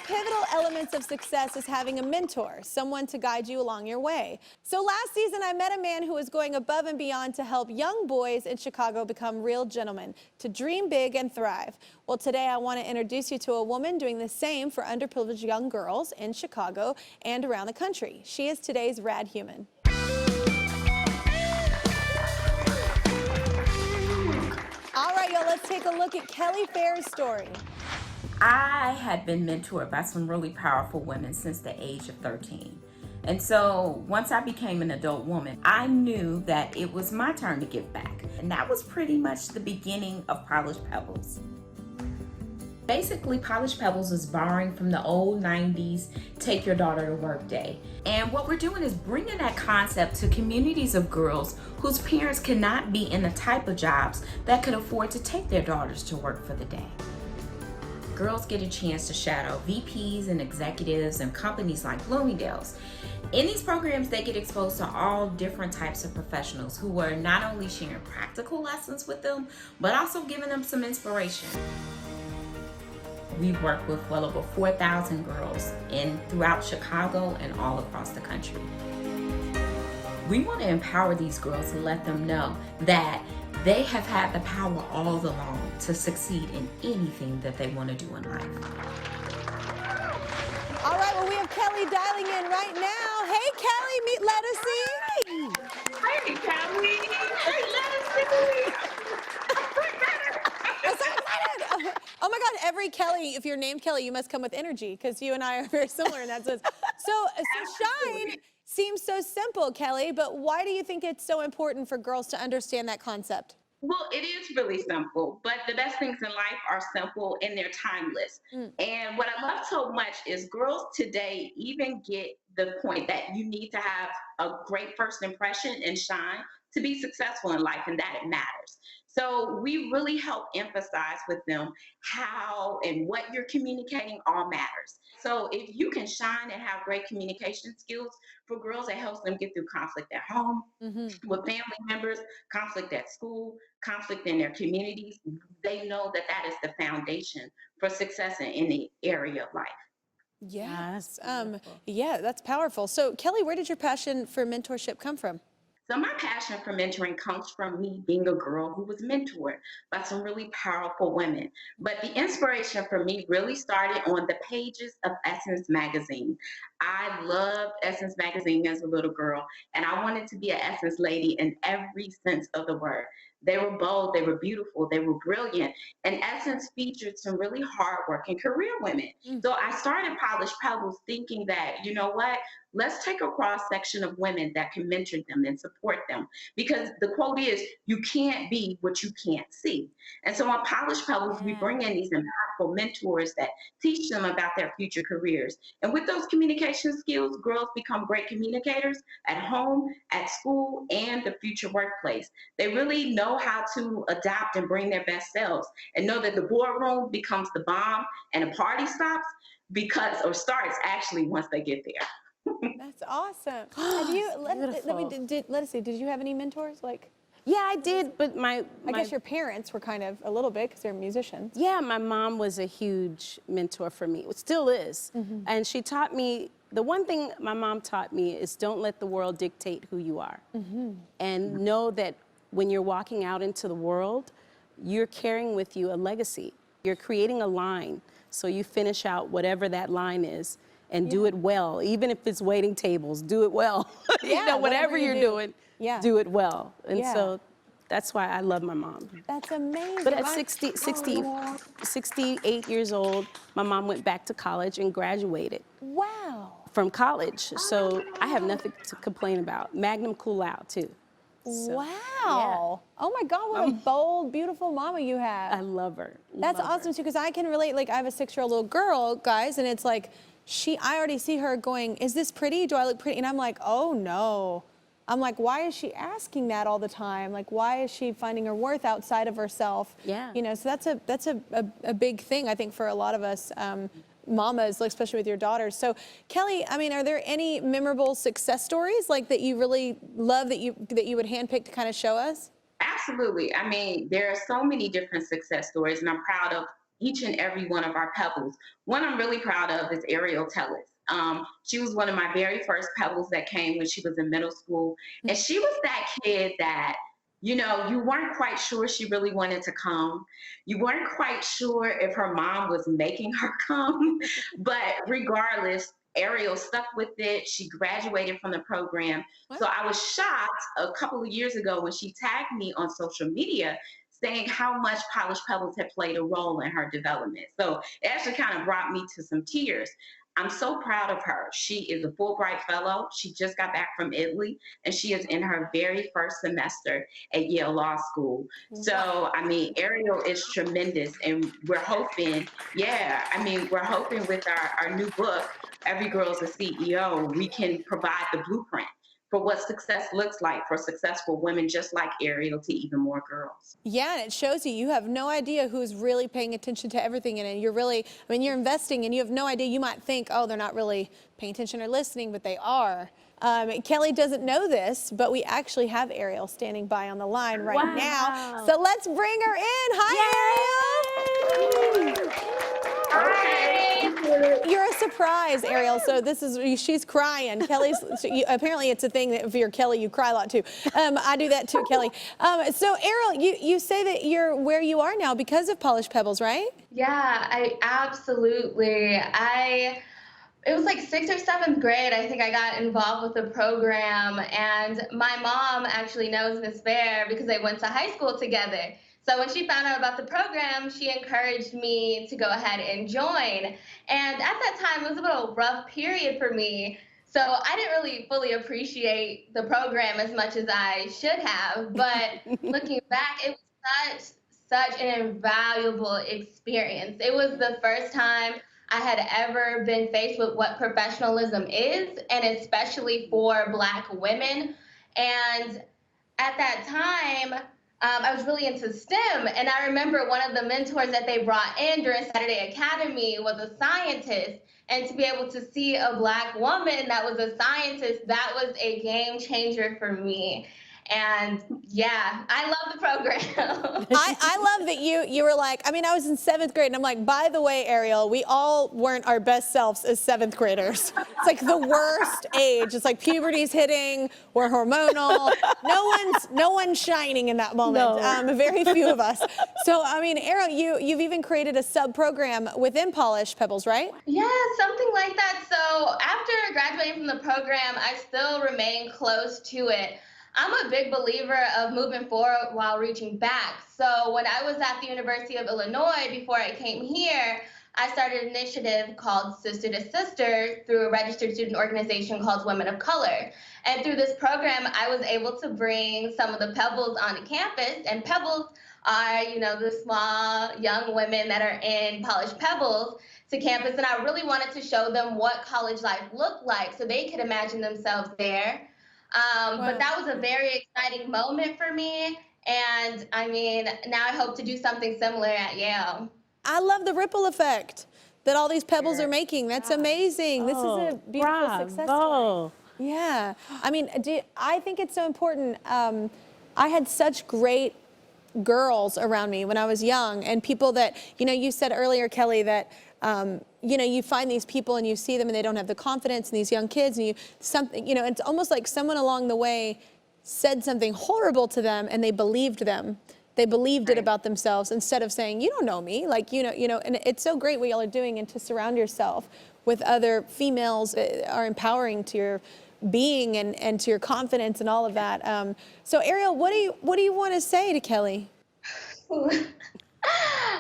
pivotal elements of success is having a mentor, someone to guide you along your way. So last season, I met a man who was going above and beyond to help young boys in Chicago become real gentlemen, to dream big and thrive. Well, today I want to introduce you to a woman doing the same for underprivileged young girls in Chicago and around the country. She is today's Rad Human. All right, y'all, let's take a look at Kelly Fair's story. I had been mentored by some really powerful women since the age of 13. And so once I became an adult woman, I knew that it was my turn to give back. And that was pretty much the beginning of Polished Pebbles. Basically, Polished Pebbles is borrowing from the old 90s Take Your Daughter to Work Day. And what we're doing is bringing that concept to communities of girls whose parents cannot be in the type of jobs that could afford to take their daughters to work for the day. Girls get a chance to shadow VPs and executives and companies like Bloomingdale's. In these programs, they get exposed to all different types of professionals who are not only sharing practical lessons with them, but also giving them some inspiration. We've worked with well over 4,000 girls throughout Chicago and all across the country. We want to empower these girls and let them know that they have had the power all along to succeed in anything that they want to do in life. All right, well, we have Kelly dialing in right now. Hey, Kelly, meet Lettucey. Hey, Kelly. Hey, Lettucey. I'm so excited. Oh my God, every Kelly, if you're named Kelly, you must come with energy because you and I are very similar in that sense. So Shine seems so simple, Kelly, but why do you think it's so important for girls to understand that concept? Well, it is really simple, but the best things in life are simple and they're timeless. And what I love so much is girls today even get the point that you need to have a great first impression and shine to be successful in life, and that it matters. So we really help emphasize with them how and what you're communicating all matters. So if you can shine and have great communication skills for girls, it helps them get through conflict at home, with family members, conflict at school, conflict in their communities. They know that that is the foundation for success in any area of life. Yes. Yeah, that's powerful. So Kelly, where did your passion for mentorship come from? So my passion for mentoring comes from me being a girl who was mentored by some really powerful women. But the inspiration for me really started on the pages of Essence magazine. I loved Essence magazine as a little girl, and I wanted to be an Essence lady in every sense of the word. They were bold, they were beautiful, they were brilliant, and Essence featured some really hardworking career women. So I started Polished Pebbles thinking that, you know what, let's take a cross section of women that can mentor them and support them. Because the quote is, you can't be what you can't see. And so on Polished Pebbles, we bring in these impactful mentors that teach them about their future careers. And with those communication skills, girls become great communicators at home, at school, and the future workplace. They really know how to adapt and bring their best selves and know that the boardroom becomes the bomb and a party stops starts actually once they get there. That's awesome. Have you, let's see, did you have any mentors? Yeah, I did, but I guess your parents were kind of a little bit because they're musicians. Yeah, my mom was a huge mentor for me. It still is. And she taught me, the one thing my mom taught me is don't let the world dictate who you are. And know that when you're walking out into the world, you're carrying with you a legacy. You're creating a line, so you finish out whatever that line is and do it well. Even if it's waiting tables, do it well. You know, whatever you're doing, do it well. And so that's why I love my mom. That's amazing. But at 68 years old, my mom went back to college and graduated. Wow. From college. So I have nothing to complain about. Magna cum laude, too. So, wow. Oh my God, what a bold, beautiful mama you have. I love her. That's awesome too, because I can relate. Like, I have a 6-year-old little girl, guys, and it's like, I already see her going, is this pretty? Do I look pretty? And I'm like, oh no. I'm like, why is she asking that all the time? Like, why is she finding her worth outside of herself? Yeah. You know, so that's a big thing, I think, for a lot of us mamas, like, especially with your daughters. So Kelly, I mean, are there any memorable success stories like that you really love that you would handpick to kind of show us? Absolutely. I mean, there are so many different success stories, and I'm proud of each and every one of our Pebbles. One I'm really proud of is Ariel Tellis. She was one of my very first Pebbles that came when she was in middle school. And she was that kid that, you know, you weren't quite sure she really wanted to come. You weren't quite sure if her mom was making her come. But regardless, Ariel stuck with it. She graduated from the program. Wow. So I was shocked a couple of years ago when she tagged me on social media saying how much Polished Pebbles had played a role in her development. So it actually kind of brought me to some tears. I'm so proud of her. She is a Fulbright Fellow. She just got back from Italy, and she is in her very first semester at Yale Law School. So, I mean, Ariel is tremendous, and we're hoping, we're hoping with our new book, Every Girl's a CEO, we can provide the blueprint for what success looks like for successful women just like Ariel to even more girls. Yeah, and it shows you have no idea who's really paying attention to everything, and you're really, I mean, you're investing and you have no idea. You might think, oh, they're not really paying attention or listening, but they are. Kelly doesn't know this, but we actually have Ariel standing by on the line right now. So let's bring her in. Hi, Ariel. Hi. You're a surprise, Ariel. So this is, she's crying. Kelly's, apparently it's a thing that if you're Kelly, you cry a lot too. I do that too, Kelly. So Ariel, you say that you're where you are now because of Polished Pebbles, right? Yeah, I absolutely. It was like 6th or 7th grade, I think I got involved with the program, and my mom actually knows Miss Bear because they went to high school together. So when she found out about the program, she encouraged me to go ahead and join. And at that time, it was a little rough period for me. So I didn't really fully appreciate the program as much as I should have. But looking back, it was such an invaluable experience. It was the first time I had ever been faced with what professionalism is, and especially for Black women. And at that time, I was really into STEM, and I remember one of the mentors that they brought in during Saturday Academy was a scientist, and to be able to see a Black woman that was a scientist, that was a game changer for me. And yeah, I love the program. I love that you were like, I mean, I was in 7th grade and I'm like, by the way, Ariel, we all weren't our best selves as 7th graders. It's like the worst age. It's like puberty's hitting, we're hormonal. No one's shining in that moment. No. Very few of us. So, I mean, Ariel, you've even created a sub-program within Polished Pebbles, right? Yeah, something like that. So after graduating from the program, I still remain close to it. I'm a big believer of moving forward while reaching back. So when I was at the University of Illinois, before I came here, I started an initiative called Sister to Sister through a registered student organization called Women of Color. And through this program, I was able to bring some of the Pebbles onto campus. And Pebbles are, you know, the small young women that are in Polished Pebbles to campus. And I really wanted to show them what college life looked like so they could imagine themselves there. But that was a very exciting moment for me. And I mean, now I hope to do something similar at Yale. I love the ripple effect that all these Pebbles are making. That's amazing. This is a beautiful success story. Yeah. I mean, I think it's so important. I had such great girls around me when I was young, and people that, you know, you said earlier, Kelly, that you know, you find these people and you see them and they don't have the confidence, and these young kids, and it's almost like someone along the way said something horrible to them and they believed them. They believed it about themselves instead of saying, you don't know me, like, you know, and it's so great what y'all are doing, and to surround yourself with other females are empowering to your being and to your confidence and all of that. So Ariel, what do you want to say to Kelly?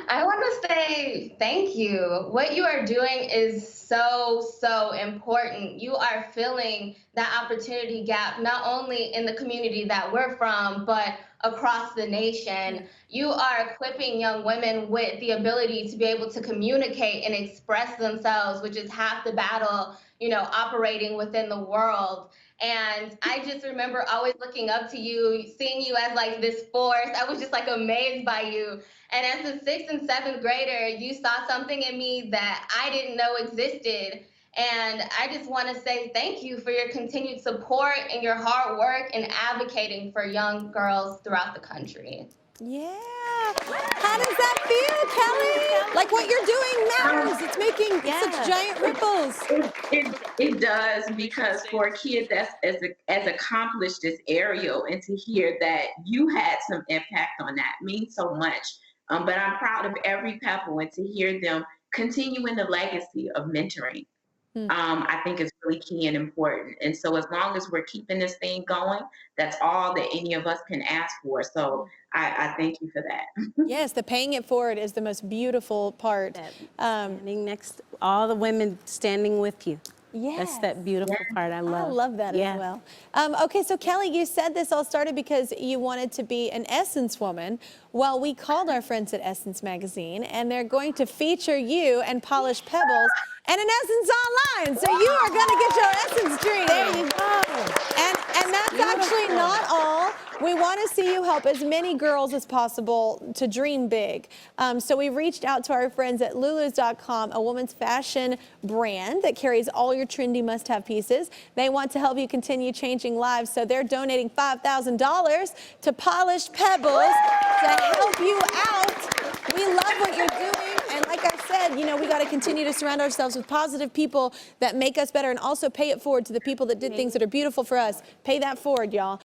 I want to say thank you. What you are doing is so important. You are filling that opportunity gap, not only in the community that we're from, but across the nation. You are equipping young women with the ability to be able to communicate and express themselves, which is half the battle, you know, operating within the world. And I just remember always looking up to you, seeing you as like this force. I was just like amazed by you. And as a 6th and 7th grader, you saw something in me that I didn't know existed. And I just want to say thank you for your continued support and your hard work and advocating for young girls throughout the country. Yeah. How does that feel, Kelly? Like Like what you're doing matters. It's making such giant ripples. It does, because for a kid that's as accomplished as Ariel, and to hear that you had some impact on that means so much. But I'm proud of every Pebble, and to hear them continuing the legacy of mentoring, I think is really key and important. And so as long as we're keeping this thing going, that's all that any of us can ask for. So I thank you for that. Yes, the paying it forward is the most beautiful part. Standing next, all the women standing with you. Yes. That's that beautiful part I love. I love that as well. Okay, so Kelly, you said this all started because you wanted to be an Essence woman. Well, we called our friends at Essence Magazine, and they're going to feature you and Polish Pebbles and an Essence Online. So you are going to get your Essence dream. There you go. And that's actually not all. We want to see you help as many girls as possible to dream big. So we reached out to our friends at Lulus.com, a women's fashion brand that carries all your trendy must-have pieces. They want to help you continue changing lives, so they're donating $5,000 to Polished Pebbles to help you out. We love what you're doing. And like I said, you know, we got to continue to surround ourselves with positive people that make us better, and also pay it forward to the people that did things that are beautiful for us. Pay that forward, y'all.